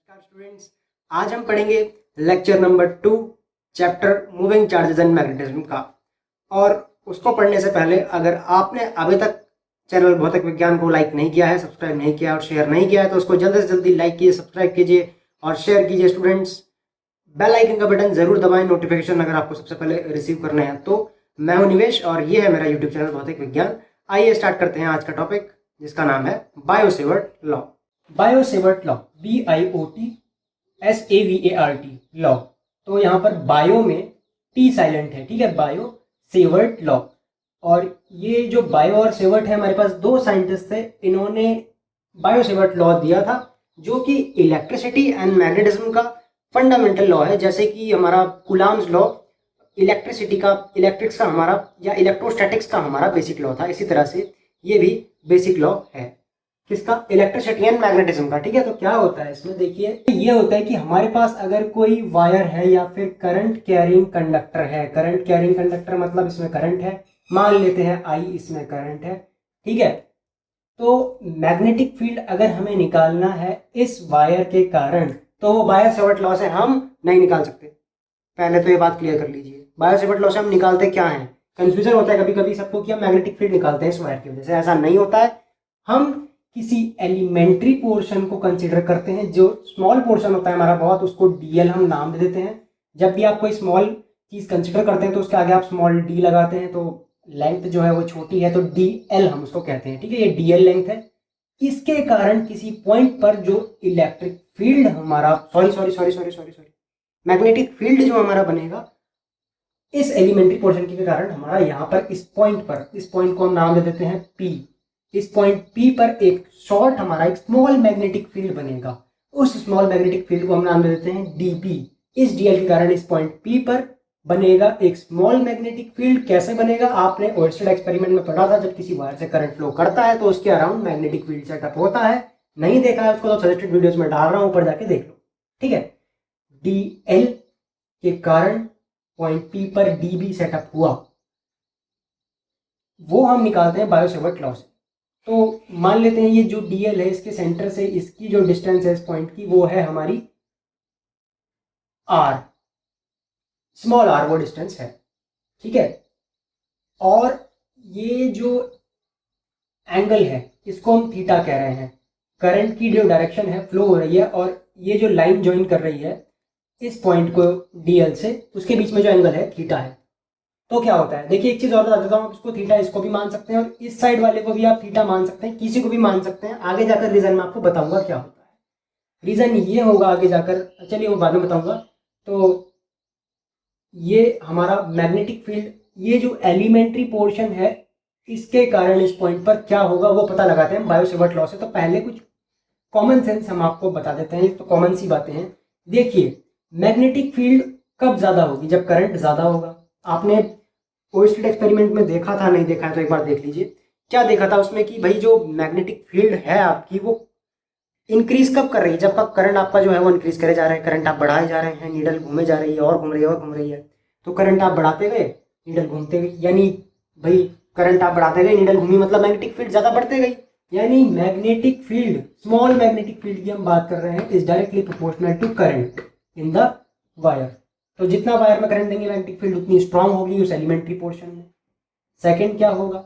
नमस्कार स्टूडेंट्स, आज हम पढ़ेंगे lecture number 2 chapter moving charges and magnetism का। और उसको पढ़ने से पहले अगर आपने अभी तक चैनल भौतिक विज्ञान को लाइक नहीं किया है, सब्सक्राइब नहीं किया और शेयर नहीं किया है तो उसको जल्दी से जल्दी लाइक कीजिए, सब्सक्राइब कीजिए और शेयर कीजिए। स्टूडेंट्स, बेल आइकन का बटन जरूर दबाएं, नोटिफिकेशन अगर आपको सबसे पहले रिसीव करने हैं तो। मैं हूं निवेश और ये है मेरा यूट्यूब चैनल भौतिक विज्ञान। आइए स्टार्ट करते हैं आज का टॉपिक, जिसका नाम है Biot-Savart law. Biot-Savart law, BIOT-SAVART law. तो यहाँ पर बायो में टी साइलेंट है, ठीक है, बायो-सेवर्ट लॉ। और ये जो बायो और सेवर्ट है, हमारे पास दो साइंटिस्ट थे, इन्होंने बायो-सेवर्ट लॉ दिया था, जो कि इलेक्ट्रिसिटी एंड मैग्नेटिज्म का फंडामेंटल लॉ है। जैसे कि हमारा कुलाम्स लॉ इलेक्ट्रिसिटी का, इलेक्ट्रिक्स का हमारा या इलेक्ट्रोस्टैटिक्स का हमारा बेसिक लॉ था, इसी तरह से ये भी बेसिक लॉ है। किसका? इलेक्ट्रिसिटी एंड मैग्नेटिज्म का। ठीक है, तो क्या होता है इसमें, देखिए ये होता है कि हमारे पास अगर कोई वायर है या फिर करंट कैरिंग कंडक्टर है, करंट कैरिंग कंडक्टर मतलब इसमें करंट है, मान लेते हैं I इसमें करंट है, ठीक है। तो मैग्नेटिक फील्ड अगर हमें निकालना है इस वायर के कारण, तो वो बायो-सेवर्ट लॉ से हम नहीं निकाल सकते। पहले तो ये बात क्लियर कर लीजिए, बायो-सेवर्ट लॉ से हम निकालते क्या है। कंफ्यूजन होता है कभी कभी सबको कि हम मैग्नेटिक फील्ड निकालते हैं इस वायर की वजह से, ऐसा नहीं होता है। हम किसी एलिमेंट्री पोर्शन को कंसीडर करते हैं, जो स्मॉल पोर्शन होता है हमारा बहुत, उसको डीएल हम नाम दे देते हैं। जब भी आप कोई स्मॉल चीज कंसीडर करते हैं तो उसके आगे आप स्मॉल डी लगाते हैं, तो लेंथ जो है वो छोटी है तो डीएल हम उसको कहते हैं, ठीक है, ये डीएल लेंथ है। इसके कारण किसी पॉइंट पर जो इलेक्ट्रिक फील्ड हमारा, सॉरी मैग्नेटिक फील्ड जो हमारा बनेगा इस एलिमेंट्री पोर्शन के कारण हमारा यहाँ पर इस पॉइंट को हम नाम दे देते हैं पी। इस पॉइंट पी पर एक शॉर्ट हमारा एक स्मॉल मैग्नेटिक फील्ड बनेगा, उस स्मॉल मैग्नेटिक फील्ड को हम नाम दे देते हैं डीपी। इस डीएल के कारण इस पॉइंट पी पर बनेगा एक स्मॉल मैग्नेटिक फील्ड। कैसे बनेगा? आपने ओयरस्टेड एक्सपेरिमेंट में पढ़ा था, जब किसी वायर से करंट फ्लो करता है तो उसके अराउंड मैग्नेटिक फील्ड सेटअप होता है। नहीं देखा है उसको तो सजेस्टेड वीडियोस में डाल रहा हूं, ऊपर जाके देख लो, ठीक है। डीएल के कारण पॉइंट पी पर डीबी सेटअप हुआ, वो हम निकालते हैं बायो-सेवर्ट लॉ से। तो मान लेते हैं ये जो डीएल है, इसके सेंटर से इसकी जो डिस्टेंस है इस पॉइंट की, वो है हमारी आर, स्मॉल आर वो डिस्टेंस है, ठीक है। और ये जो एंगल है इसको हम थीटा कह रहे हैं। करंट की जो डायरेक्शन है, फ्लो हो रही है, और ये जो लाइन ज्वाइन कर रही है इस पॉइंट को डीएल से, उसके बीच में जो एंगल है थीटा है। तो क्या होता है, देखिए एक चीज और बता देता हूँ, आप इसको थीटा इसको भी मान सकते हैं और इस साइड वाले को भी आप थीटा मान सकते हैं, किसी को भी मान सकते हैं। आगे जाकर रीजन में आपको बताऊंगा क्या होता है। रीजन ये होगा आगे जाकर, चलिए वो बाद में बताऊंगा। तो ये हमारा मैग्नेटिक फील्ड, ये जो एलिमेंट्री पोर्शन है, इसके कारण इस पॉइंट पर क्या होगा वो पता लगाते हैं बायो-सेवर्ट लॉ से। तो पहले कुछ कॉमन सेंस हम आपको बता देते हैं, तो कॉमन सी बातें हैं। देखिए मैग्नेटिक फील्ड कब ज्यादा होगी? जब करंट ज्यादा होगा। आपने ओयरस्टेड एक्सपेरिमेंट में देखा था, नहीं देखा है तो एक बार देख लीजिए। क्या देखा था उसमें कि भाई जो मैग्नेटिक फील्ड है आपकी, वो इंक्रीज कब कर रही है? जब कब करंट आपका जो है वो इंक्रीज करे जा रहा है, करंट आप बढ़ाए जा रहे हैं, नीडल घूमे जा रही है और घूम रही है और घूम रही है। तो करंट आप बढ़ाते गए, नीडल घूमते गई, यानी भाई करंट आप बढ़ाते गए, नीडल घूमी, मतलब मैग्नेटिक फील्ड ज्यादा बढ़ते गई। यानी magnetic field, small magnetic field की हम बात कर रहे हैं, is directly proportional to current in the wire. तो जितना वायर में करंट देंगे मैग्नेटिक फील्ड उतनी स्ट्रांग होगी उस एलिमेंट्री पोर्शन में। सेकंड क्या होगा,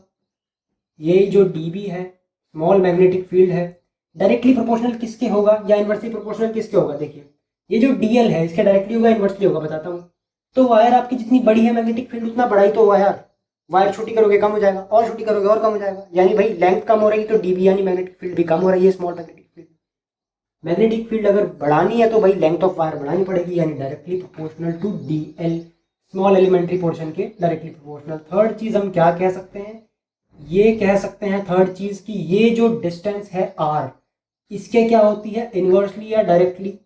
ये जो डीबी है, स्मॉल मैग्नेटिक फील्ड है, डायरेक्टली प्रोपोर्शनल किसके होगा या इनवर्सली प्रोपोर्शनल किसके होगा? देखिए ये जो डीएल है इसके डायरेक्टली होगा इनवर्सली होगा, बताता हूँ। तो वायर आपकी जितनी बड़ी है मैग्नेटिक फील्ड उतना बड़ा ही तो वायर, वायर छोटी करोगे कम हो जाएगा, और छोटी करोगे और कम हो जाएगा, यानी भाई लेंथ कम हो रही है तो डीबी यानी मैग्नेटिक फील्ड भी कम हो रही है, small magnetic field. Magnetic field अगर बढ़ानी है तो भाई लेंथ ऑफ वायर बढ़ानी पड़ेगी, यानी directly proportional to DL, small elementary portion के डायरेक्टली प्रोपोर्शनल। थर्ड चीज हम क्या कह सकते हैं, ये कह सकते हैं थर्ड चीज की ये जो डिस्टेंस है आर, इसके क्या होती है, इनवर्सली या डायरेक्टली?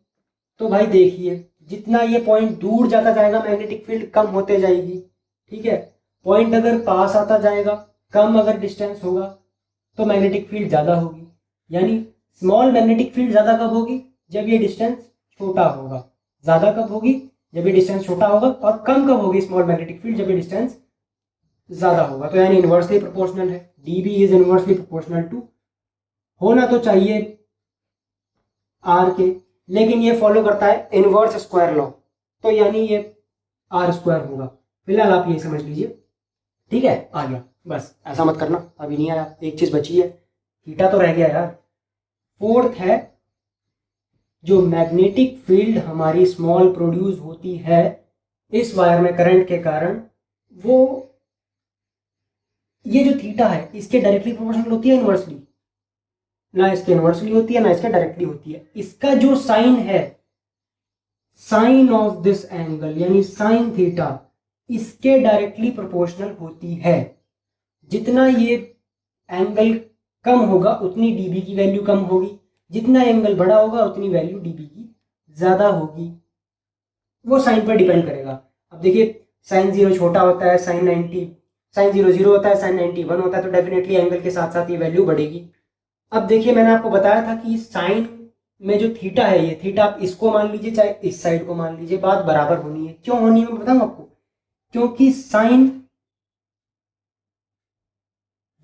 तो भाई देखिए जितना ये पॉइंट दूर जाता जाएगा मैग्नेटिक फील्ड कम होते जाएगी, ठीक है। पॉइंट अगर पास आता जाएगा, कम अगर डिस्टेंस होगा तो मैग्नेटिक फील्ड ज्यादा होगी। यानी स्मॉल मैग्नेटिक फील्ड ज्यादा कब होगी? जब ये डिस्टेंस छोटा होगा। ज्यादा कब होगी? जब ये डिस्टेंस छोटा होगा। और कम कब होगी स्मॉल मैग्नेटिक फील्ड? जब ये डिस्टेंस ज्यादा होगा। तो यानी इनवर्सली प्रोपोर्शनल है, DB is inversely proportional to, होना तो चाहिए आर के, लेकिन ये फॉलो करता है इनवर्स स्क्वायर लॉ, तो यानी ये आर स्क्वायर होगा। फिलहाल आप ये समझ लीजिए, ठीक है। आ गया, बस ऐसा मत करना, अभी नहीं आया, एक चीज बची है, थीटा तो रह गया यार। फोर्थ है, जो मैग्नेटिक फील्ड हमारी स्मॉल प्रोड्यूस होती है इस वायर में करंट के कारण, वो ये जो थीटा है इसके डायरेक्टली प्रोपोर्शनल होती है इनवर्सली, ना इसके इनवर्सली होती है ना इसके डायरेक्टली होती है। इसका जो साइन है, साइन ऑफ दिस एंगल यानी साइन थीटा, इसके डायरेक्टली प्रोपोर्शनल होती है। जितना ये एंगल कम होगा उतनी डीबी की वैल्यू कम होगी, जितना एंगल बड़ा होगा उतनी वैल्यू डीबी की ज्यादा होगी। वो साइन पर डिपेंड करेगा। अब देखिए, साइन 0 छोटा होता है, साइन 90, साइन 0 0 होता है, साइन 90 1 होता है, तो डेफिनेटली एंगल के साथ साथ ये वैल्यू बढ़ेगी। अब देखिए, मैंने आपको बताया था कि साइन में जो थीटा है, ये थीटा आप इसको मान लीजिए चाहे इस साइड को मान लीजिए, बात बराबर होनी है। क्यों होनी है मैं बताऊं आपको, क्योंकि sine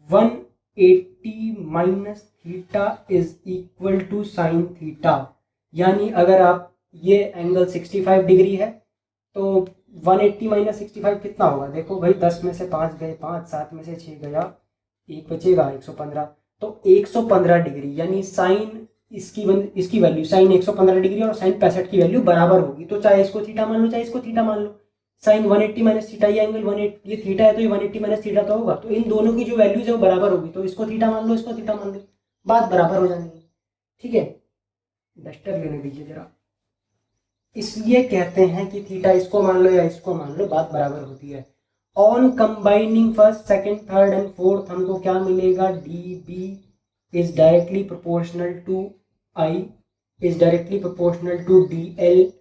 180 minus theta is equal to sine theta. यानी अगर आप ये एंगल 65 डिग्री है तो 180 माइनस 65 कितना होगा, देखो भाई, 10 में से 5 गए 5, 7 में से 6 गया, एक बचेगा 115, तो 115 डिग्री यानी साइन इसकी वैल्यू साइन 115 डिग्री और साइन 65 की वैल्यू बराबर होगी। तो चाहे इसको थीटा मान लो चाहे इसको थीटा मान लो, साइन 180 माइनस थीटा, ये एंगल 180, ये थीटा है तो ये 180 माइनस थीटा तो होगा, तो इन दोनों की जो वैल्यूज है वो बराबर होगी, तो इसको थीटा मान लो इसको थीटा मान लो, बात बराबर हो जानी है। ठीक है, डस्टर लेने दीजिए जरा। इसलिए कहते हैं कि थीटा इसको मान लो या इसको मान लो, बात बराबर होती है। On combining first second third and fourth हमको क्या मिलेगा, D B is directly proportional to I, is directly proportional to D L,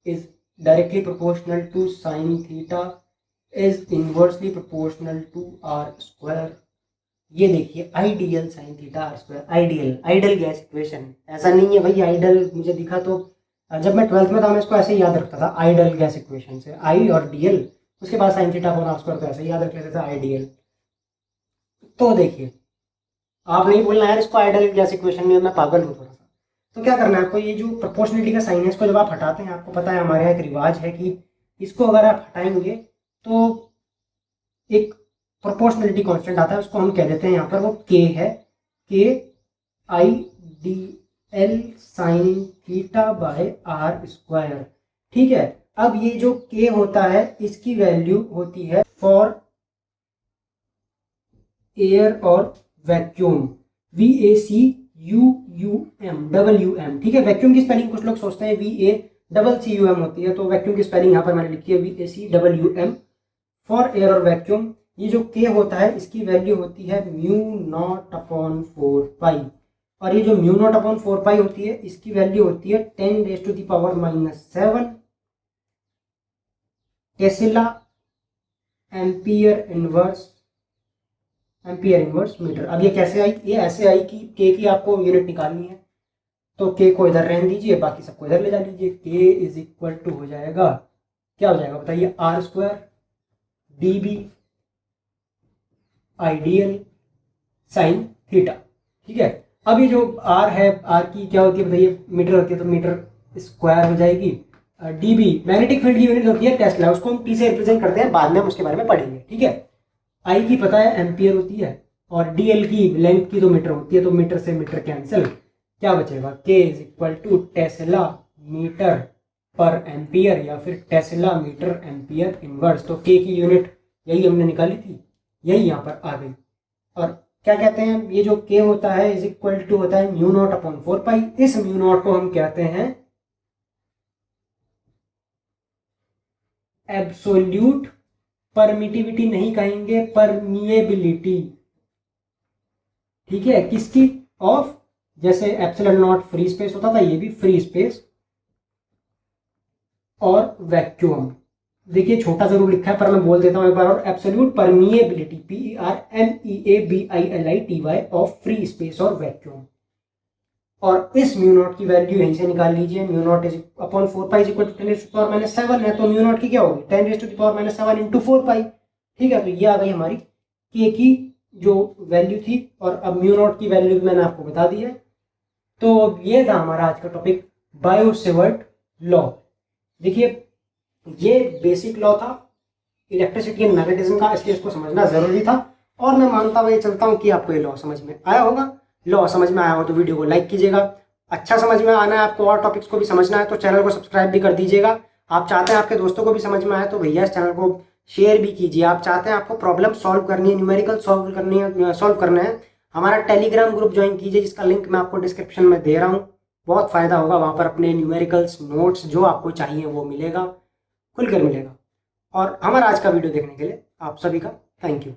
is directly proportional to sin theta, is inversely proportional to r square। ये देखिए, ideal sin theta r square, ideal gas equation. ऐसा नहीं है भाई ideal मुझे दिखा तो, जब मैं 12th में था मैं इसको ऐसे ही याद रखता था, आइडियल गैस इक्वेशन से आई और डीएल, उसके बाद sin theta upon r square, तो ऐसे ही याद रख लेते थे आइडियल। तो देखिए, आप नहीं बोलना यार इसको आइडियल गैस इक्वेशन में, मैं पागल हूँ थोड़ा सा। तो क्या करना है आपको, ये जो प्रोपोर्शनलिटी का साइन है इसको जब आप हटाते हैं, आपको पता है हमारे यहाँ एक रिवाज है कि इसको अगर आप हटाएंगे तो एक प्रोपोर्शनलिटी कांस्टेंट आता है, उसको हम कह देते हैं यहाँ पर वो के है, k I D L sine theta by R square. ठीक है, अब ये जो के होता है इसकी वैल्यू होती है फॉर एयर और वैक्यूम, VACUUM ठीक है। वैक्यूम की स्पेलिंग कुछ लोग सोचते हैं VACCUM होती है, तो वैक्यूम की स्पेलिंग यहाँ पर मैंने लिखी है VACWM फॉर एयर और वैक्यूम। ये जो के होता है इसकी वैल्यू होती है म्यू नॉट अपॉन 4 पाई, और ये जो म्यू नॉट अपॉन 4 पाई होती है इसकी वैल्यू होती है 10⁻⁻7 टेस्ला एम्पियर इनवर्स मीटर। अब ये कैसे आई, ये ऐसे आई कि के की आपको यूनिट निकालनी है, तो के को इधर रहने दीजिए, बाकी सबको इधर ले जा लीजिए। के इज इक्वल टू हो जाएगा, क्या हो जाएगा बताइए, R square D B I DL sine theta. ठीक है, अब ये जो आर है, आर की क्या होती है बताइए, मीटर होती है, तो मीटर स्क्वायर हो जाएगी। डी बी मैग्नेटिक फील्ड की यूनिट होती है टेस्ला, उसको हम टी से रिप्रेजेंट करते हैं, बाद में हम उसके बारे में पढ़ेंगे। ठीक है, आई की पता है एम्पियर होती है, और डीएल की लेंथ की तो मीटर होती है, तो मीटर से मीटर कैंसिल, क्या बचेगा, K is equal to tesla metre per ampere, या फिर टेस्ला मीटर एम्पियर इनवर्स। तो के की यूनिट यही हमने निकाली थी, यही यहाँ पर आ गई। और क्या कहते हैं, ये जो के होता है इज इक्वल टू होता है म्यू नॉट अपॉन 4 पाई। इस म्यू नॉट को हम कहते हैं एब्सोल्यूट परमिटिविटी, नहीं कहेंगे परमिएबिलिटी। ठीक है, किसकी, ऑफ, जैसे एप्सिलॉन नॉट फ्री स्पेस होता था, ये भी फ्री स्पेस और वैक्यूम। देखिए छोटा जरूर लिखा है पर मैं बोल देता हूं एक बार और, absolute permeability PERMEABILITY of free space और वैक्यूम। और इस म्यू नॉट की वैल्यू यहीं से निकाल लीजिए, mu not is upon 4 pi equal to 10⁻⁻7 है, तो म्यू नॉट की क्या होगी 10⁻⁻7 इंटू 4 पाई। ठीक है, तो ये आ गई हमारी के की जो वैल्यू थी, और अब म्यू नॉट की वैल्यू मैंने आपको बता दी है। तो ये था हमारा आज का टॉपिक, बायो-सेवर्ट लॉ। देखिए ये बेसिक लॉ था इलेक्ट्रिसिटी एंड मैग्नेटिज्म का, इसलिए इसको समझना जरूरी था। और मैं मानता हुआ ये चलता हूँ कि आपको ये लॉ समझ में आया होगा। लॉ समझ में आया हो तो वीडियो को लाइक कीजिएगा। अच्छा समझ में आना है आपको और टॉपिक्स को भी समझना है तो चैनल को सब्सक्राइब भी कर दीजिएगा। आप चाहते हैं आपके दोस्तों को भी समझ में आए तो भैया इस चैनल को शेयर भी कीजिए। आप चाहते हैं आपको प्रॉब्लम सॉल्व करनी है, न्यूमेरिकल सॉल्व करना है, हमारा टेलीग्राम ग्रुप ज्वाइन कीजिए जिसका लिंक मैं आपको डिस्क्रिप्शन में दे रहा हूँ। बहुत फायदा होगा, वहाँ पर अपने न्यूमेरिकल्स नोट्स जो आपको चाहिए वो मिलेगा, खुलकर मिलेगा। और हमारा आज का वीडियो देखने के लिए आप सभी का थैंक यू।